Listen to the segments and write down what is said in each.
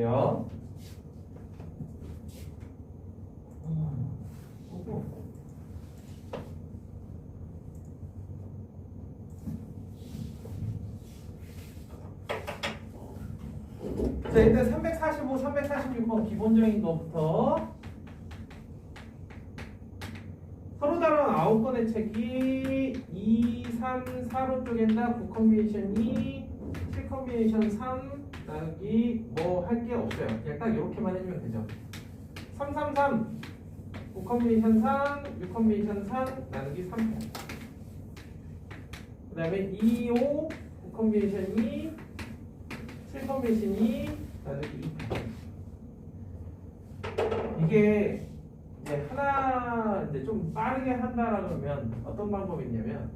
볼게요. 자, 일단 345, 346번 기본적인 것부터 서로 다른 9권의 책이 2, 3, 4로 쪼갠다. 9 컨비네이션이 7 컨비네이션 3 나누기 뭐 할 게 없어요. 그냥 딱 이렇게만 해주면 되죠. 333 9 컨비네이션 3, 6 컨비네이션 3 나누기 3패. 그 다음에 2, 5 9 컨비네이션 2 7 컨비네이션 2 나누기 2패. 이게 이제 하나 이제 좀 빠르게 한다라 그러면 어떤 방법이 있냐면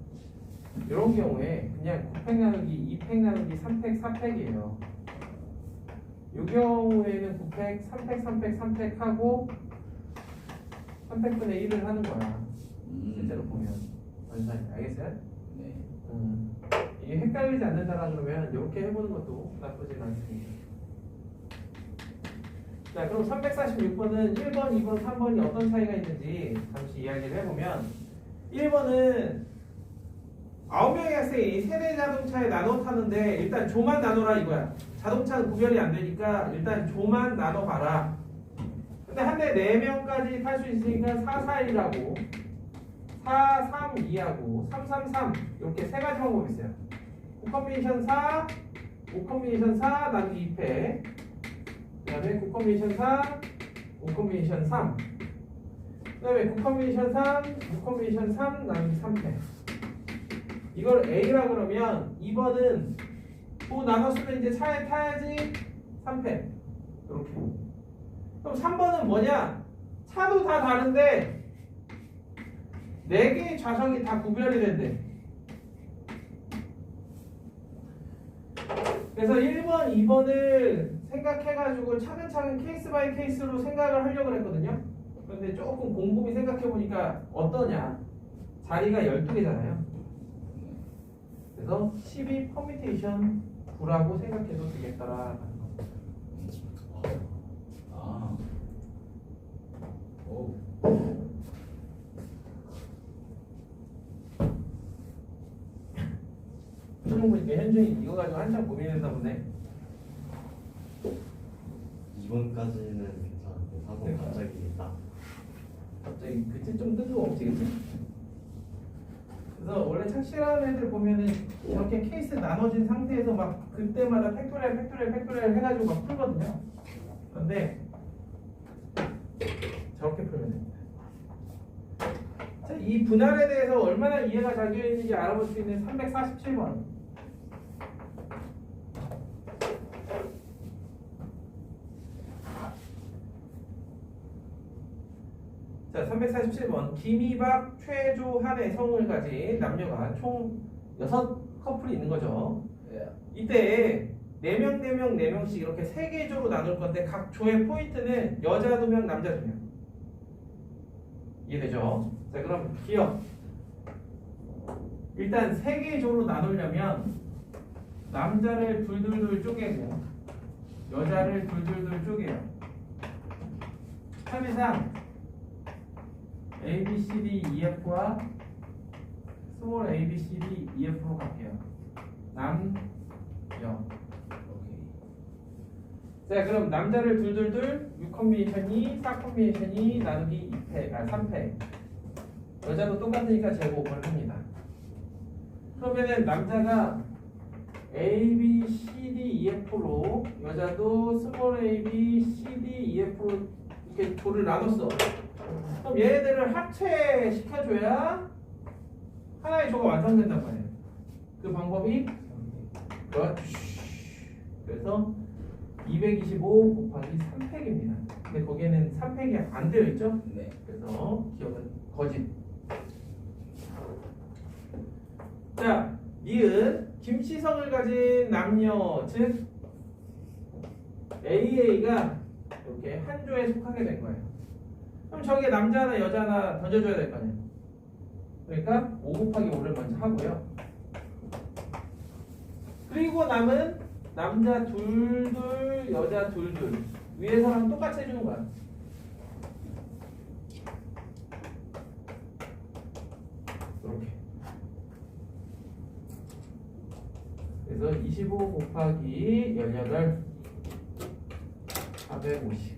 이런 경우에 그냥 9팩 나누기 2팩 나누기 3팩 4팩이에요. 이 경우에는 9팩 3팩 3팩 3팩 하고 3팩분의 1을 하는 거야. 실제로 보면 원산이 알겠어요? 네. 이게 헷갈리지 않는다라 그러면 이렇게 해보는 것도 나쁘진 않습니다. 자, 그럼 346번은 1번, 2번, 3번이 어떤 차이가 있는지 잠시 이야기를 해보면 1번은 9명의 학생이 세대 자동차에 나눠 타는데 일단 조만 나눠라 이거야. 자동차는 구별이 안 되니까 일단 조만 나눠 봐라. 근데 한 대 4명까지 탈 수 있으니까 4, 4, 1하고 4, 3, 2하고 3, 3, 3 이렇게 세 가지 방법이 있어요. 9 컨비네이션 4, 5 컨비네이션 4 나누기 2패. 그 다음에 9 컨비네이션 4, 5 컨비네이션 3. 그 다음에 9 컨비네이션 3, 6 컨비네이션 3 나누기 3패. 이걸 A라 그러면 2번은 또 나눴으면 이제 차에 타야지 3패. 이렇게. 그럼 3번은 뭐냐? 차도 다 다른데 4개의 좌석이 다 구별이 된대. 그래서 1번, 2번을 생각해가지고 차근차근 케이스 바이 케이스로 생각을 하려고 했거든요. 그런데 조금 곰곰이 생각해보니까 어떠냐? 자리가 12개잖아요. 그래서 12 퍼미테이션 9라고 생각해도 되겠다라는 겁니다. 아. 오. 표정 보니까 현중이 이거 가지고 한참 고민했나 보네. 2번까지는 괜찮은데 4번 갑자기 딱 갑자기 그치 좀 뜬금없지 그치? 그래서 원래 착실한 애들 보면은 이렇게 케이스 나눠진 상태에서 막 그때마다 팩토리얼 해가지고 막 풀거든요. 그런데 저렇게 풀면 됩니다. 자, 이 분할에 대해서 얼마나 이해가 잘 되어 있는지 알아볼 수 있는 347번. 자, 347번. 김이박, 최조한의 성을 가진 남녀가 총 6커플이 있는 거죠. 이때 4명씩 이렇게 3개의 조로 나눌 건데 각 조의 포인트는 여자 2명, 남자 2명. 이해되죠? 자, 그럼 기억. 일단 3개의 조로 나누려면 남자를 둘둘둘 쪼개고 여자를 둘둘둘 쪼개요. 3이상 A, B, C, D, E, F와 스몰 A, B, C, D, E, F로 갈게요. 남, 여. 자, 그럼 남자를 둘둘둘 6 컨비네이션 2, 4 컨비네이션 2 나누기 2패, 3패. 여자도 똑같으니까 제곱을 합니다. 그러면은 남자가 A, B, C, D, E, F로 여자도 스몰 A, B, C, D, E, F로 이렇게 조를 나눴어. 그럼 얘네들을 합체시켜줘야 하나의 조가 완성된단 말이에요. 그 방법이 그렇지. 그래서 225 곱하기 3팩입니다. 근데 거기에는 3팩이 안 되어 있죠? 네. 그래서 기억은 거짓. 자, 니은 김씨성을 가진 남녀, 즉 AA가 이렇게 한 조에 속하게 된 거예요. 그럼 저기에 남자 하나 여자 하나 던져줘야 될 거 아니에요. 그러니까 5 곱하기 5를 먼저 하고요. 그리고 남은 남자 둘둘 여자 둘둘 위에서랑 똑같이 해주는 거야. 이렇게. 그래서 25 곱하기 18 450.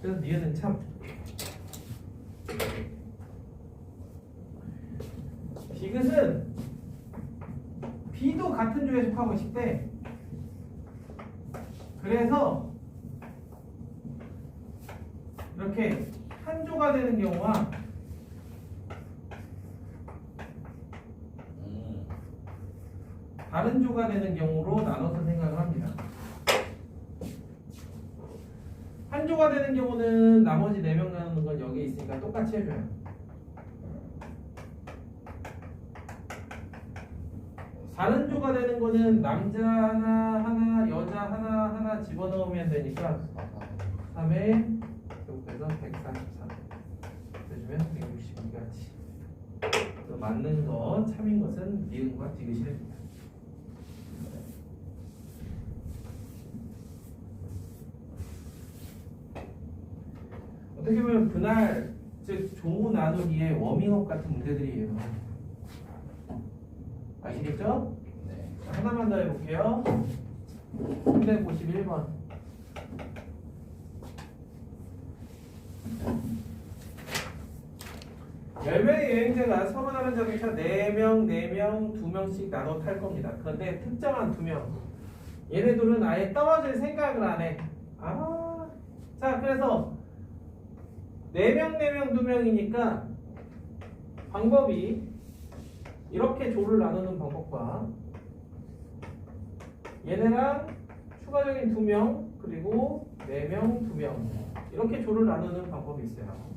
그래서 니은은 참 디귿은 B도 같은 조에 속하고 싶대. 그래서 이렇게 한 조가 되는 경우와 다른 조가 되는 경우로 나눠서 생각을 합니다. 한 조가 되는 경우는 나머지 4명 나누는 건 여기 있으니까 똑같이 해줘요. 다른 조가 되는 거는 남자 하나, 여자 하나 집어넣으면 되니까 3에 곱해서 143 해주면 162가지. 맞는 거, 참인 것은 니은과 디귿이 됩니다. 어떻게 보면 그날 즉 조 나누기의 워밍업 같은 문제들이에요. 아시겠죠? 네. 자, 하나만 더 해볼게요. 351번. 열명의 여행자가 서로 다른 자동차 4명, 2명씩 나눠 탈 겁니다. 그런데 특정한 2명. 얘네들은 아예 떨어질 생각을 안 해. 자, 그래서 4명, 2명이니까 방법이 이렇게 조를 나누는 방법과 얘네랑 추가적인 2명 그리고 4명, 2명 이렇게 조를 나누는 방법이 있어요.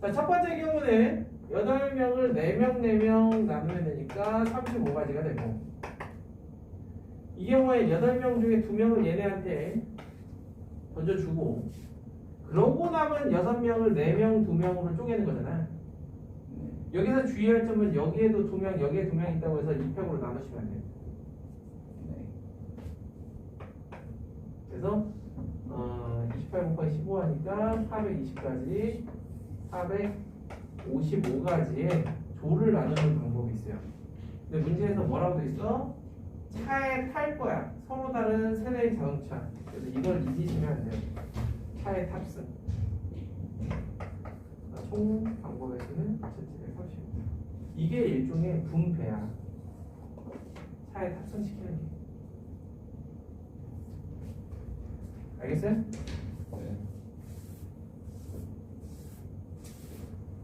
자, 첫 번째 경우는 8명을 4명 나누면 되니까 35가지가 되고 이 경우에 8명 중에 2명을 얘네한테 던져주고 그러고 남은 6명을 4명, 2명으로 쪼개는 거잖아. 여기서 주의할 점은 여기에도 2명, 여기에 2명 있다고 해서 2팩으로 나누시면 안 돼요. 그래서 28 곱하기 15 하니까 420까지 455가지의 조를 나누는 방법이 있어요. 근데 문제에서 뭐라고 돼 있어? 차에 탈 거야. 서로 다른 세대의 자동차. 그래서 이걸 잊으시면 안 돼요. 차에 탑승. 총 방법의 수는 1730. 이게 일종의 분배야. 차에 탑승시키는 게. 알겠어요? 네.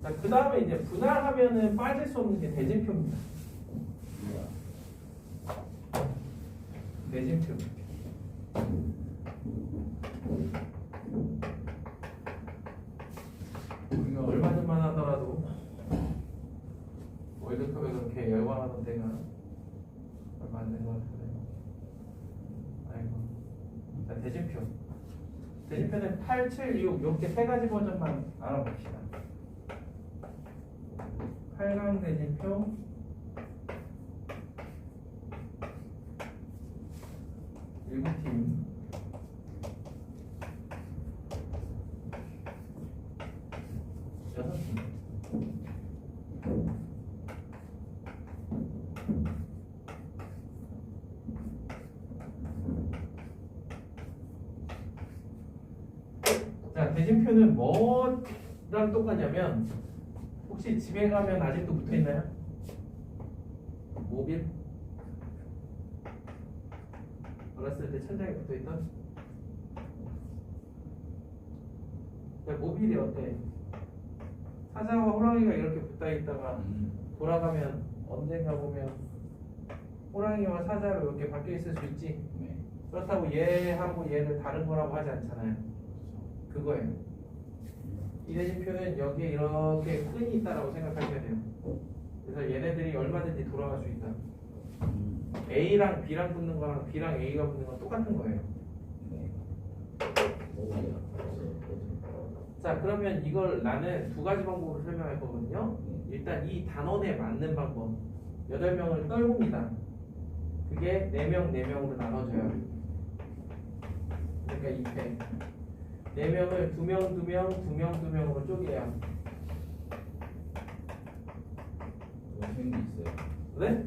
자, 그 다음에 이제 분할하면은 빠질 수 없는 게 대진표입니다. 대진표. 우리가 얼마 전만 하더라도 월드컵에 그렇게 열광하던 때가 얼마 안 된 것 같은데. 아이고. 자, 대진표. 대진표는 8, 7, 6 이렇게 3가지 버전만 알아봅시다. 8강 대진표 7팀 자, 대진표는 뭐랑 똑같냐면 혹시 집에 가면 아직도 붙어있나요? 모빌? 어렸을 때 천장에 붙어있던? 야, 모빌이 어때? 사자와 호랑이가 이렇게 붙어있다가 돌아가면 언젠가 보면 호랑이와 사자로 이렇게 바뀌어있을 수 있지? 네. 그렇다고 얘하고 얘를 다른 거라고 하지 않잖아요. 그거예요. 이 대진표는 여기에 이렇게 끈이 있다라고 생각하셔야 돼요. 그래서 얘네들이 얼마든지 돌아갈 수 있다. A랑 B랑 붙는 거랑 B랑 A가 붙는 건 똑같은 거예요. 네. 자, 그러면 이걸 나는 2가지 방법으로 설명할 거거든요. 일단 이 단원에 맞는 방법 8명을 떨굽니다. 그게 4명, 4명으로 나눠줘요. 그러니까 2패 4명을 2명, 2명, 2명, 2명으로 쪼개요. 쉬운 게 있어요. 네?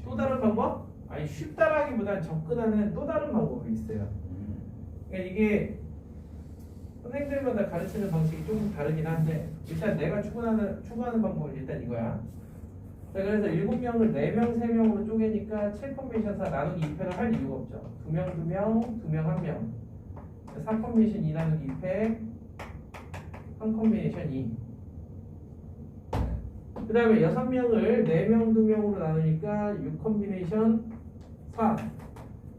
또 다른 방법? 아니 쉽다라기보다는 접근하는 또 다른 방법이 있어요. 그러니까 이게 선생님들마다 가르치는 방식이 조금 다르긴 한데 일단 내가 추구하는 방법은 일단 이거야. 자, 그래서 7명을 4명, 3명으로 쪼개니까 7컴비네이션 4 나누기 2패를 할 이유가 없죠. 2명, 2명, 2명, 1명 4컴비네이션 2 나누기 2패 3컴비네이션 2. 그 다음에 6명을 4명, 2명으로 나누니까 6컴비네이션 4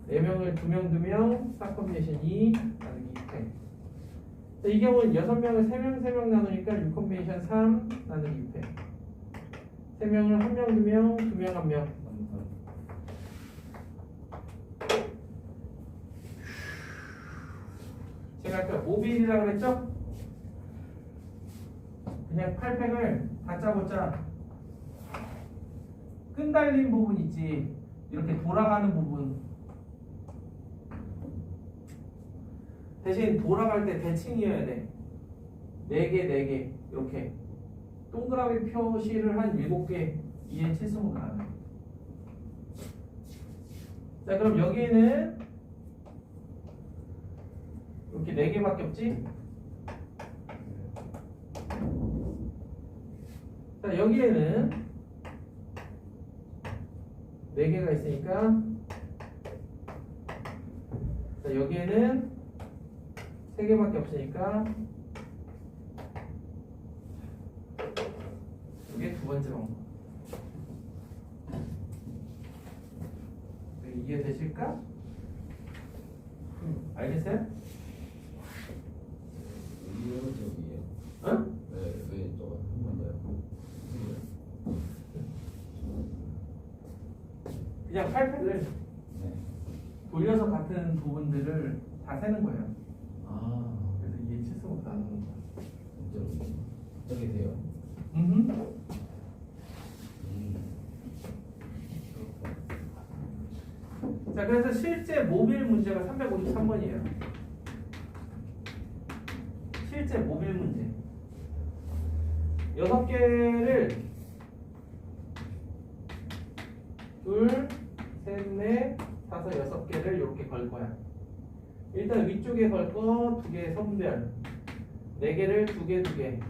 4명을 2명, 2명 4컴비네이션 2 나누기 2패. 이 경우는 6명을 3명, 3명 나누니까 6컴비네이션 3 나누기 2패. 3명을 1명, 2명, 2명, 1명. 제가 아까 모빌이라고 그랬죠? 그냥 8팩을 다짜고짜 끈 달린 부분 있지. 이렇게 돌아가는 부분. 대신 돌아갈 때 대칭이어야 돼. 4개, 4개. 이렇게. 동그라미 표시를 한 7개. 2에 7승으로 나와요. 자, 그럼 여기에는 이렇게 4개밖에 없지? 자, 여기에는 4개가 있으니까 자, 여기에는 3개밖에 없으니까 이게 두 번째 방법. 이해되실까? 알겠어요? 이론적이에요. 응? 왜 저거 한번 더요? 그냥 8팩을 네. 돌려서 같은 부분들을 다 세는 거예요. 아, 그래서 이게 7승으로 나누는 거야. 진짜로 저게 돼요. 자, 그래서 실제 모빌 문제가 353번이에요. 실제 모빌 문제 6개를 둘, 셋, 넷, 다섯, 6개를 이렇게 걸 거야. 일단 위쪽에 걸 거 2개 선별 4개를 2개 2개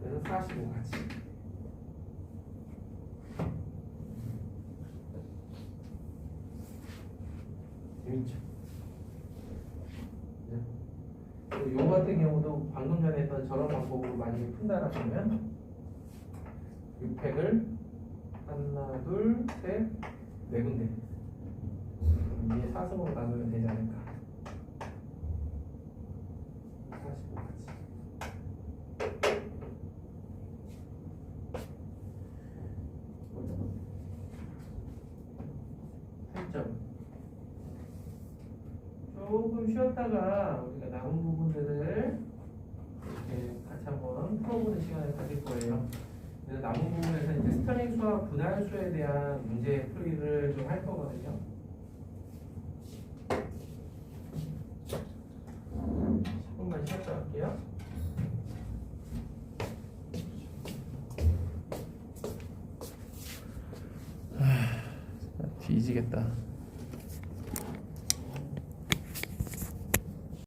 그래서 45가지. 재밌죠? 그리고 요 같은 경우도 방금 전에 했던 저런 방법으로 많이 푼다라고 하면 6팩을 하나, 둘, 셋, 4군데 이게 4승으로 나누면 되지 않을까. 45가지. 조금 쉬었다가 우리가 남은 부분들을 이렇게 같이 한번 풀어보는 시간을 가질 거예요. 그래서 남은 부분에서 이제 스터링 수와 분할수에 대한 문제 풀이를 좀 할 거거든요. 조금만 쉬었다 갈게요. 뒤지겠다.